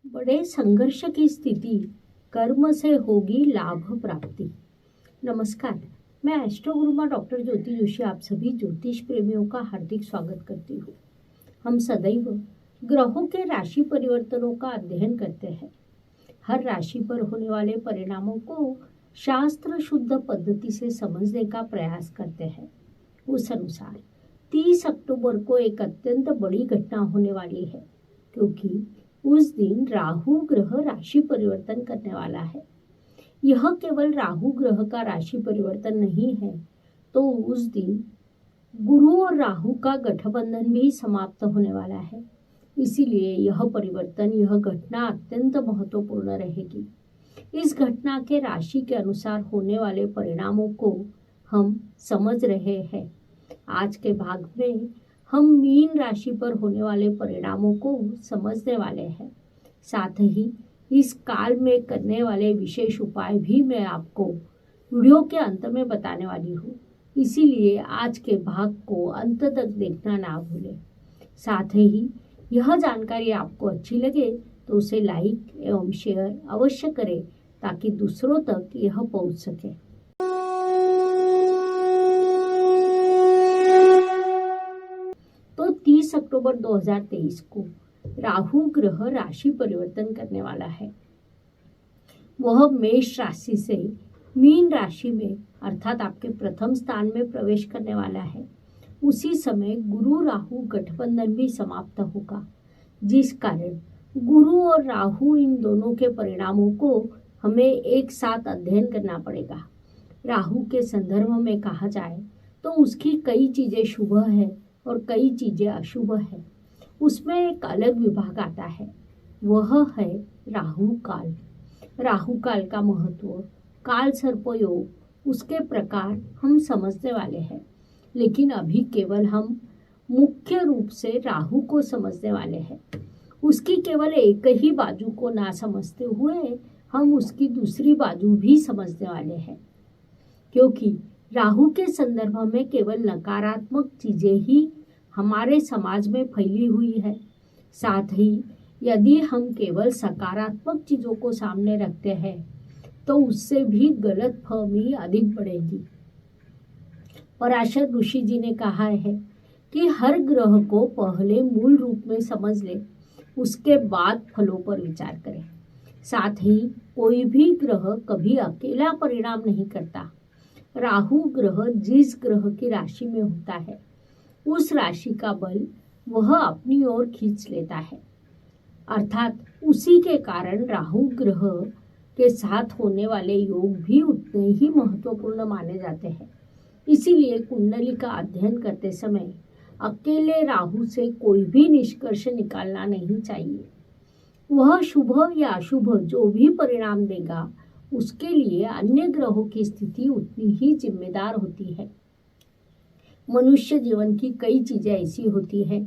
बड़े संघर्ष की स्थिति, कर्म से होगी लाभ प्राप्ति। नमस्कार, मैं एस्ट्रो गुरुमा डॉक्टर ज्योति जोशी आप सभी ज्योतिष प्रेमियों का हार्दिक स्वागत करती हूँ। हम सदैव ग्रहों के राशि परिवर्तनों का अध्ययन करते हैं। हर राशि पर होने वाले परिणामों को शास्त्र शुद्ध पद्धति से समझने का प्रयास करते हैं। उस अनुसार 30 अक्टूबर को एक अत्यंत बड़ी घटना होने वाली है, क्योंकि उस दिन राहु ग्रह राशि परिवर्तन करने वाला है। यह केवल राहु ग्रह का राशि परिवर्तन नहीं है, तो उस दिन गुरु और राहु का गठबंधन भी समाप्त होने वाला है। इसीलिए यह परिवर्तन, यह घटना अत्यंत महत्वपूर्ण रहेगी। इस घटना के राशि के अनुसार होने वाले परिणामों को हम समझ रहे हैं। आज के भाग में हम मीन राशि पर होने वाले परिणामों को समझने वाले हैं। साथ ही इस काल में करने वाले विशेष उपाय भी मैं आपको वीडियो के अंत में बताने वाली हूँ। इसीलिए आज के भाग को अंत तक देखना ना भूलें। साथ ही यह जानकारी आपको अच्छी लगे तो उसे लाइक एवं शेयर अवश्य करें, ताकि दूसरों तक यह पहुँच सके। तो 30 अक्टूबर 2023 को राहु ग्रह राशि परिवर्तन करने वाला है। वह मेष राशि से मीन राशि में, अर्थात आपके प्रथम स्थान में प्रवेश करने वाला है। उसी समय गुरु राहु गठबंधन भी समाप्त होगा, जिस कारण गुरु और राहु इन दोनों के परिणामों को हमें एक साथ अध्ययन करना पड़ेगा। राहु के संदर्भ में कहा जाए तो उसकी कई चीजें शुभ है और कई चीजें अशुभ है। उसमें एक अलग विभाग आता है, वह है राहु काल। राहु काल का महत्व, काल सर्प योग, उसके प्रकार हम समझने वाले हैं। लेकिन अभी केवल हम मुख्य रूप से राहु को समझने वाले हैं। उसकी केवल एक ही बाजू को ना समझते हुए हम उसकी दूसरी बाजू भी समझने वाले हैं, क्योंकि राहु के संदर्भ में केवल नकारात्मक चीजें ही हमारे समाज में फैली हुई है। साथ ही यदि हम केवल सकारात्मक चीजों को सामने रखते हैं तो उससे भी गलतफहमी अधिक बढ़ेगी। पराशर ऋषि जी ने कहा है कि हर ग्रह को पहले मूल रूप में समझ ले, उसके बाद फलों पर विचार करें। साथ ही कोई भी ग्रह कभी अकेला परिणाम नहीं करता। राहु ग्रह जिस ग्रह की राशि में होता है, उस राशि का बल वह अपनी ओर खींच लेता है। अर्थात उसी के कारण राहु ग्रह के साथ होने वाले योग भी उतने ही महत्वपूर्ण माने जाते हैं। इसीलिए कुंडली का अध्ययन करते समय अकेले राहु से कोई भी निष्कर्ष निकालना नहीं चाहिए। वह शुभ या अशुभ जो भी परिणाम देगा, उसके लिए अन्य ग्रहों की स्थिति उतनी ही जिम्मेदार होती है। मनुष्य जीवन की कई चीजें ऐसी होती हैं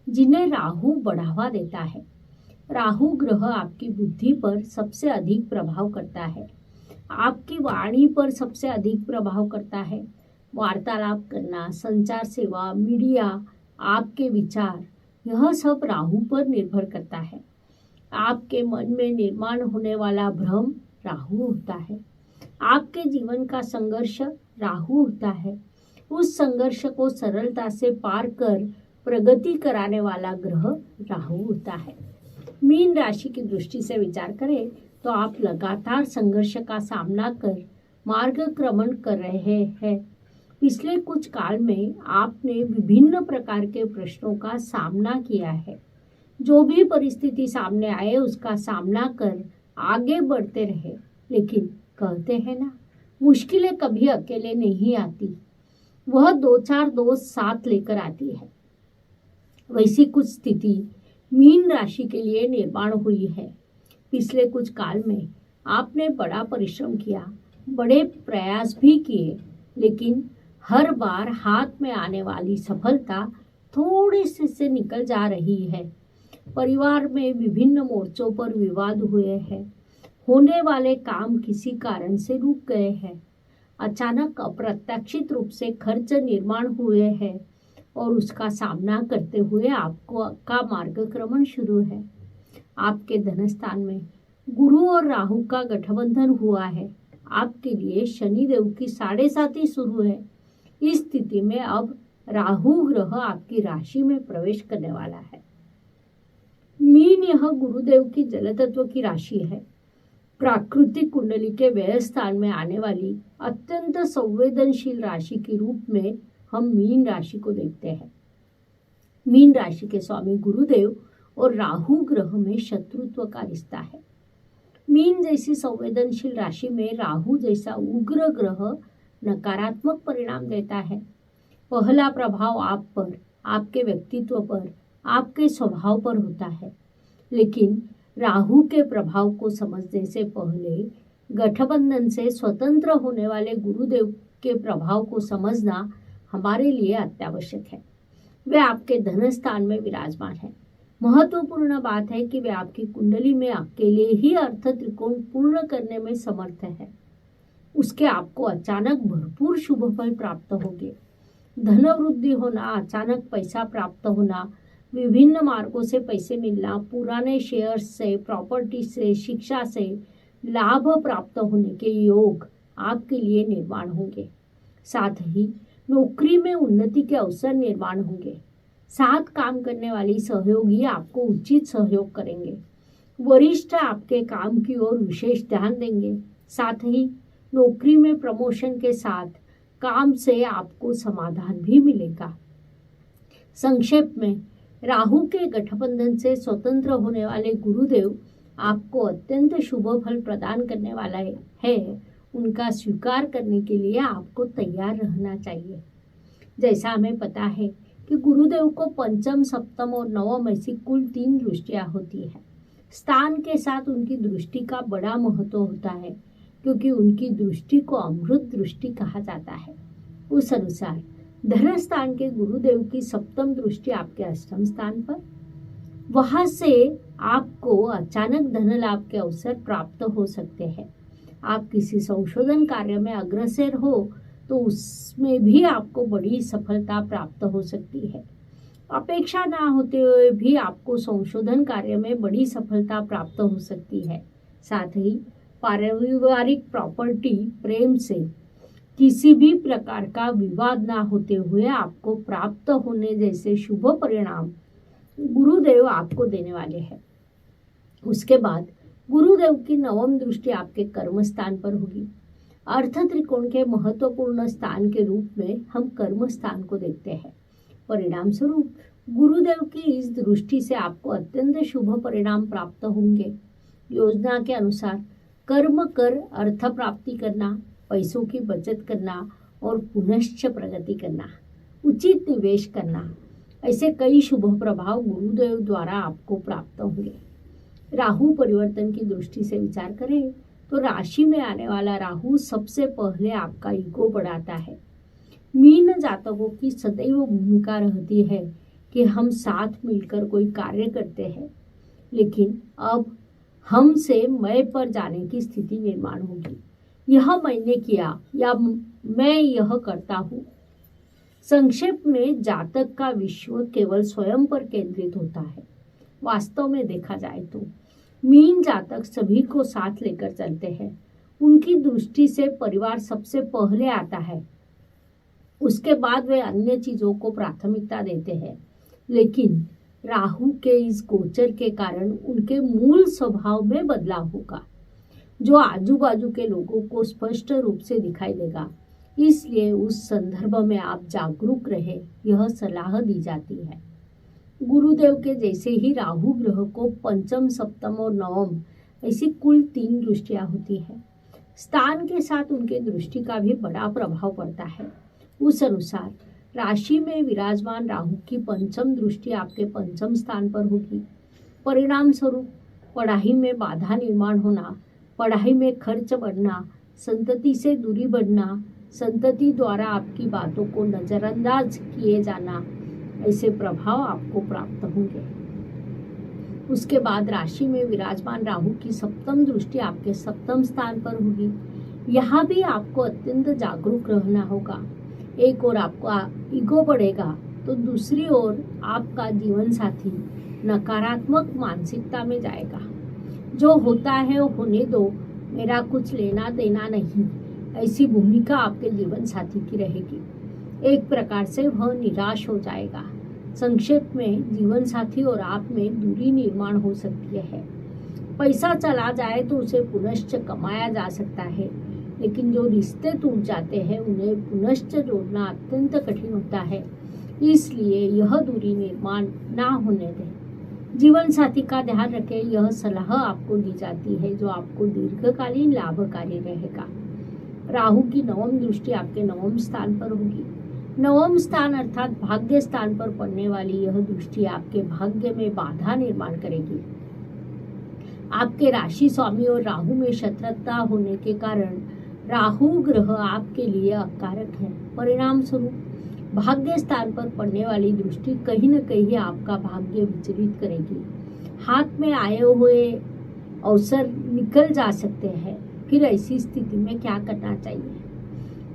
जिन्हें राहु बढ़ावा देता है। राहु ग्रह आपकी बुद्धि पर सबसे अधिक प्रभाव करता है, आपकी वाणी पर सबसे अधिक प्रभाव करता है। वार्तालाप करना, संचार सेवा, मीडिया, आपके विचार, यह सब राहु पर निर्भर करता है। आपके मन में निर्माण होने वाला भ्रम राहु होता है। आपके जीवन का संघर्ष राहु होता है। उस संघर्ष को सरलता से पार कर प्रगति कराने वाला ग्रह राहु होता है। मीन राशि की दृष्टि से विचार करें तो आप लगातार संघर्ष का सामना कर मार्गक्रमण कर रहे हैं। पिछले कुछ काल में आपने विभिन्न प्रकार के प्रश्नों का सामना किया है। जो भी परिस्थिति सामने आए उसका सामना कर आगे बढ़ते रहे। लेकिन कहते हैं ना, मुश्किलें कभी अकेले नहीं आती, वह दो चार दोस्त साथ लेकर आती है। वैसी कुछ स्थिति मीन राशि के लिए निर्माण हुई है। पिछले कुछ काल में आपने बड़ा परिश्रम किया, बड़े प्रयास भी किए, लेकिन हर बार हाथ में आने वाली सफलता थोड़े से निकल जा रही है। परिवार में विभिन्न मोर्चों पर विवाद हुए हैं। होने वाले काम किसी कारण से रुक गए हैं। अचानक अप्रत्याशित रूप से खर्च निर्माण हुए हैं और उसका सामना करते हुए आपको का मार्गक्रमण शुरू है। आपके धन स्थान में गुरु और राहु का गठबंधन हुआ है। आपके लिए शनिदेव की 7.5 शुरू है। इस स्थिति में अब राहु ग्रह आपकी राशि में प्रवेश करने वाला है। मीन यह गुरुदेव की जल तत्व की राशि है। प्राकृतिक कुंडली के व्यय स्थान में आने वाली अत्यंत संवेदनशील राशि के रूप में हम मीन राशि को देखते हैं। मीन राशि के स्वामी गुरुदेव और राहु ग्रह में शत्रुत्व का रिश्ता है। मीन जैसी संवेदनशील राशि में राहु जैसा उग्र ग्रह नकारात्मक परिणाम देता है। पहला प्रभाव आप पर, आपके व्यक्तित्व पर, आपके स्वभाव पर होता है। लेकिन राहु के प्रभाव को समझने से पहले गठबंधन से स्वतंत्र होने वाले गुरुदेव के प्रभाव को समझना हमारे लिए अत्यावश्यक है। वे आपके धन स्थान में विराजमान है। महत्वपूर्ण बात है कि वे आपकी कुंडली में अकेले ही अर्थ त्रिकोण पूर्ण करने में समर्थ है। उसके आपको अचानक भरपूर शुभ फल प्राप्त होंगे। धन वृद्धि होना, अचानक पैसा प्राप्त होना, विभिन्न मार्गों से पैसे मिलना, पुराने शेयर्स से, प्रॉपर्टी से, शिक्षा से लाभ प्राप्त होने के योग आपके लिए निर्माण होंगे। साथ ही नौकरी में उन्नति के अवसर निर्माण होंगे। साथ काम करने वाली सहयोगी आपको उचित सहयोग करेंगे। वरिष्ठ आपके काम की ओर विशेष ध्यान देंगे। साथ ही नौकरी में प्रमोशन के साथ काम से आपको समाधान भी मिलेगा। संक्षेप में, राहु के गठबंधन से स्वतंत्र होने वाले गुरुदेव आपको अत्यंत शुभ फल प्रदान करने वाला है। उनका स्वीकार करने के लिए आपको तैयार रहना चाहिए। जैसा हमें पता है कि गुरुदेव को पंचम, सप्तम और नवम ऐसी कुल 3 दृष्टियां होती है। स्थान के साथ उनकी दृष्टि का बड़ा महत्व होता है, क्योंकि उनकी दृष्टि को अमृत दृष्टि कहा जाता है। उस अनुसार धन स्थान के गुरुदेव की सप्तम दृष्टि आपके अष्टम स्थान पर, वहां से आपको अचानक धन लाभ के अवसर प्राप्त हो सकते हैं। आप किसी संशोधन कार्य में अग्रसर हो तो उसमें भी आपको बड़ी सफलता प्राप्त हो सकती है। अपेक्षा ना होते हुए भी आपको संशोधन कार्य में बड़ी सफलता प्राप्त हो सकती है। साथ ही पारिवारिक प्रॉपर्टी, प्रेम से किसी भी प्रकार का विवाद ना होते हुए आपको प्राप्त होने जैसे शुभ परिणाम गुरुदेव आपको देने वाले हैं। उसके बाद गुरुदेव की नवम दृष्टि आपके कर्म स्थान पर होगी। अर्थ त्रिकोण के महत्वपूर्ण स्थान के रूप में हम कर्म स्थान को देखते हैं। परिणाम स्वरूप गुरुदेव की इस दृष्टि से आपको अत्यंत शुभ परिणाम प्राप्त होंगे। योजना के अनुसार कर्म कर अर्थ प्राप्ति करना, पैसों की बचत करना और पुनश्च प्रगति करना, उचित निवेश करना, ऐसे कई शुभ प्रभाव गुरुदेव द्वारा आपको प्राप्त होंगे। राहु परिवर्तन की दृष्टि से विचार करें तो राशि में आने वाला राहु सबसे पहले आपका ईगो बढ़ाता है। मीन जातकों की सदैव भूमिका रहती है कि हम साथ मिलकर कोई कार्य करते हैं, लेकिन अब हमसे मैं पर जाने की स्थिति निर्माण होगी। यह मैंने किया या मैं यह करता हूँ। संक्षेप में, जातक का विश्व केवल स्वयं पर केंद्रित होता है। वास्तव में देखा जाए तो मीन जातक सभी को साथ लेकर चलते हैं। उनकी दृष्टि से परिवार सबसे पहले आता है, उसके बाद वे अन्य चीजों को प्राथमिकता देते हैं। लेकिन राहु के इस गोचर के कारण उनके मूल स्वभाव में बदलाव होगा, जो आजू बाजू के लोगों को स्पष्ट रूप से दिखाई देगा। इसलिए उस संदर्भ में आप जागरूक रहे, यह सलाह दी जाती है। गुरुदेव के जैसे ही राहु ग्रह को पंचम, सप्तम और नवम ऐसी कुल 3 दृष्टियां होती है। स्थान के साथ उनके दृष्टि का भी बड़ा प्रभाव पड़ता है। उस अनुसार राशि में विराजमान राहु की पंचम दृष्टि आपके पंचम स्थान पर होगी। परिणाम स्वरूप पढ़ाई में बाधा निर्माण होना, पढ़ाई में खर्च बढ़ना, संतति से दूरी बढ़ना, संतति द्वारा आपकी बातों को नजरअंदाज किए जाना, ऐसे प्रभाव आपको प्राप्त होंगे। उसके बाद राशि में विराजमान राहु की सप्तम दृष्टि आपके सप्तम स्थान पर होगी। यहाँ भी आपको अत्यंत जागरूक रहना होगा। एक ओर आपका ईगो बढ़ेगा तो दूसरी ओर आपका जीवन साथी नकारात्मक मानसिकता में जाएगा। जो होता है वो होने दो, मेरा कुछ लेना देना नहीं, ऐसी भूमिका आपके जीवन साथी की रहेगी। एक प्रकार से वह निराश हो जाएगा। संक्षेप में जीवन साथी और आप में दूरी निर्माण हो सकती है। पैसा चला जाए तो उसे पुनश्च कमाया जा सकता है, लेकिन जो रिश्ते टूट जाते हैं उन्हें पुनश्च जोड़ना अत्यंत कठिन होता है। इसलिए यह दूरी निर्माण ना होने दें। जीवन साथी का ध्यान रखें, यह सलाह आपको दी जाती है जो आपको दीर्घकालीन लाभकारी रहेगा। राहु की नवम दृष्टि आपके नवम स्थान पर होगी। नवम स्थान अर्थात भाग्य स्थान पर पड़ने वाली यह दृष्टि आपके भाग्य में बाधा निर्माण करेगी। आपके राशि स्वामी और राहु में शत्रुता होने के कारण राहु ग्रह आपके लिए अकारक है। परिणाम स्वरूप भाग्य स्थान पर पड़ने वाली दृष्टि कहीं न कहीं आपका भाग्य विचलित करेगी। हाथ में आए हुए अवसर निकल जा सकते हैं। फिर ऐसी स्थिति में क्या करना चाहिए?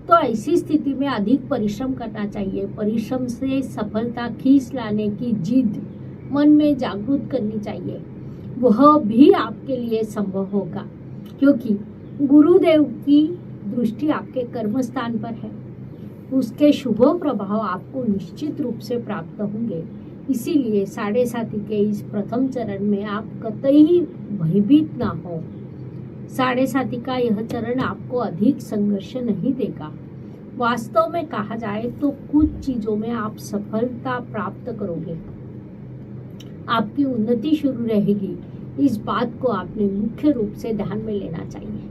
तो ऐसी स्थिति में अधिक परिश्रम करना चाहिए। परिश्रम से सफलता खींच लाने की जिद मन में जागृत करनी चाहिए। वह भी आपके लिए संभव होगा, क्योंकि गुरुदेव की दृष्टि आपके कर्म स्थान पर है। उसके शुभ प्रभाव आपको निश्चित रूप से प्राप्त होंगे। इसीलिए 7.5 के इस प्रथम चरण में आप कतई भयभीत ना हो। 7.5 का यह चरण आपको अधिक संघर्ष नहीं देगा। वास्तव में कहा जाए तो कुछ चीजों में आप सफलता प्राप्त करोगे, आपकी उन्नति शुरू रहेगी। इस बात को आपने मुख्य रूप से ध्यान में लेना चाहिए।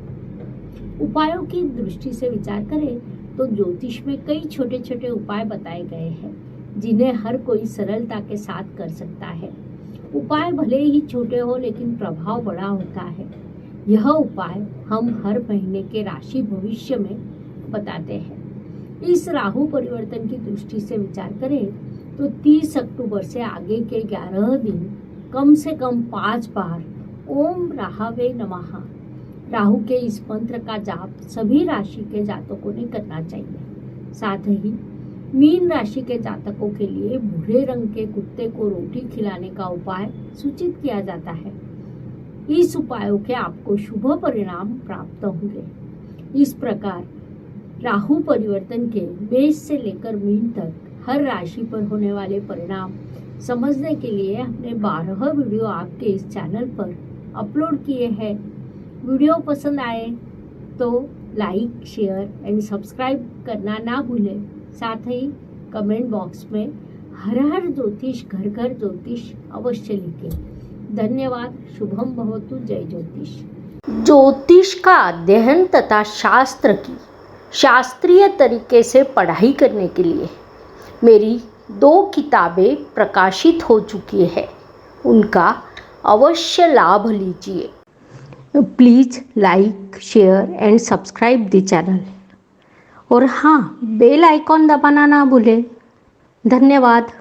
उपायों की दृष्टि से विचार करें तो ज्योतिष में कई छोटे छोटे उपाय बताए गए हैं, जिन्हें हर कोई सरलता के साथ कर सकता है। उपाय भले ही छोटे हो, लेकिन प्रभाव बड़ा होता है। यह उपाय हम हर महीने के राशि भविष्य में बताते हैं। इस राहु परिवर्तन की दृष्टि से विचार करें तो 30 अक्टूबर से आगे के 11 दिन कम से कम 5 बार ओम राहवे नमः राहु के इस मंत्र का जाप सभी राशि के जातकों ने करना चाहिए। साथ ही मीन राशि के जातकों के लिए भूरे रंग के कुत्ते को रोटी खिलाने का उपाय सूचित किया जाता है। इस उपायों के आपको शुभ परिणाम प्राप्त होंगे। इस प्रकार राहु परिवर्तन के मेष से लेकर मीन तक हर राशि पर होने वाले परिणाम समझने के लिए हमने 12 वीडियो आपके इस चैनल पर अपलोड किए हैं। वीडियो पसंद आए तो लाइक, शेयर एंड सब्सक्राइब करना ना भूलें। साथ ही कमेंट बॉक्स में हर हर ज्योतिष, घर घर ज्योतिष अवश्य लिखें। धन्यवाद। शुभम भवतु। जय ज्योतिष। ज्योतिष का अध्ययन तथा शास्त्र की शास्त्रीय तरीके से पढ़ाई करने के लिए मेरी 2 किताबें प्रकाशित हो चुकी है, उनका अवश्य लाभ लीजिए। Please like, share and subscribe the channel. और हाँ, बेल आइकॉन दबाना ना भूलें। धन्यवाद।